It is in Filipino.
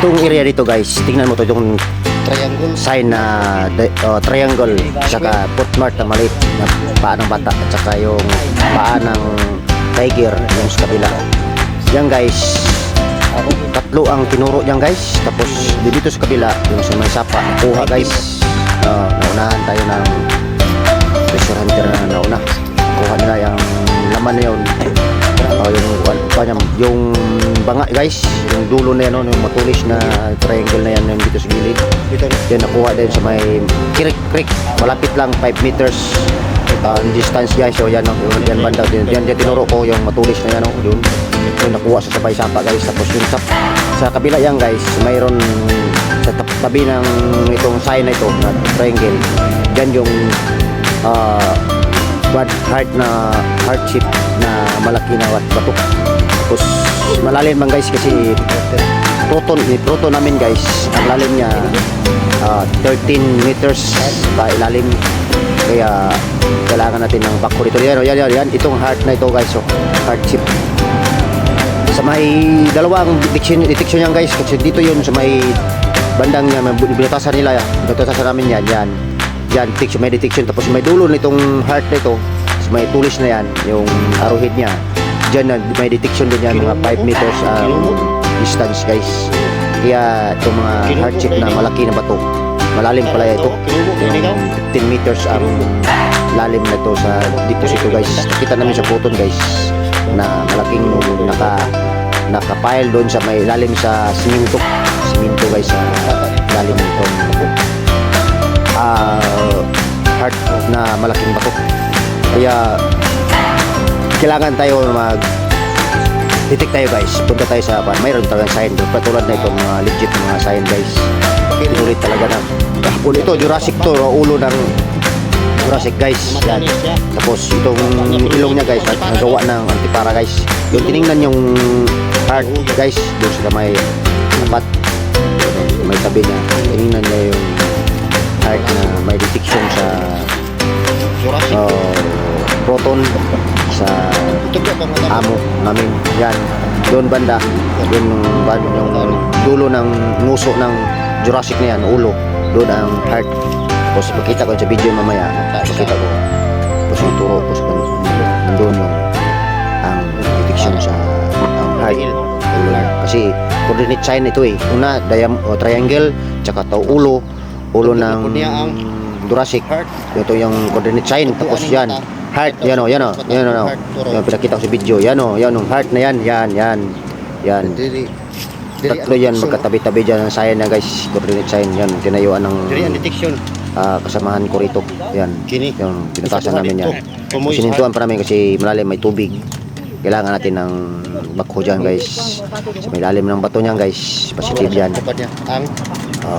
Itong area dito guys, tingnan mo to yung Triangle. sign na triangle, saka footmark na maliit na paa ng bata, at saka yung paa ng tiger yung sa kabila. Yan guys, tatlo ang tinuro niyan guys. Tapos dito sa kabila yung sa may sapa kuha guys. Naunahan tayo ng treasure hunter na nauna, kuha nila yung laman na yun. Yung banga guys, yung dulo na yan, yung matulis na triangle na yan, yung dito sa gilid. Yan nakuha din sa may creek, malapit lang 5 meters distance guys. So yan, yan banda din, yan tinuro ko yung matulis na yan, yun nakuha sa sabay sapa guys. Tapos yung sa kabila yan guys, mayroon sa tabi ng itong sign na ito na triangle, yan yung heart na heart shape na malaki na bato. Tapos malalim man guys kasi proton namin guys, ang lalim niya 13 meters pa ilalim, kaya kailangan natin ng bako dito. Yan itong heart na ito guys, so heart shape. Sa may dalawang detection yan guys, kasi dito yun sa may bandang niya, binutasan nila, binutasan namin yan detection, may detection. Tapos may dulo nitong heart nito, may tulis na yan, yung arrowhead niya, dyan may detection din yan, mga 5 meters distance guys. Kaya itong mga heart shape na malaki na bato, malalim pala ito, 15 meters ang lalim na ito sa deposito guys. Nakita namin sa photon guys na malaking naka-pile doon sa may lalim sa siminto guys, sa lalim nito heart na malaking bato. Kaya kailangan tayo detect tayo guys, punta tayo sa mayroon talagang sign doon, patulad na itong mga legit mga sign guys. Pinulit talaga na ito Jurassic to, ulo ng Jurassic guys yan. Tapos itong ilong niya guys, nagawa ng antipara guys. Yung tiningnan yung heart guys, doon sa may tapat, may tabi niya, tiningnan niya yung heart na may detection sa proton sa amo namin. Yan doon banda, yung dulo ng nguso ng Jurassic na yan, ulo, doon ang heart. Tapos pakita ko sa video mamaya, pakita ko, tapos yung turo ko sa doon yung ang detection sa heart, ulo niya. Kasi coordinate sign ito una triangle, tsaka ulo ng Jurassic, ito yung coordinate sign. Tapos yan heart, yan pinakita ko sa video, yan yung heart na yan. Tatlo yan magkatabi-tabi dyan ang sign na guys, coordinate sign. Yan tinayuan ng kasamahan ko rito. Yan yung pinatasan namin yan. Sinintuan pa namin kasi malalim, may tubig. Kailangan natin ng bakho dyan guys, sa may lalim ng bato niyan guys, positive yan.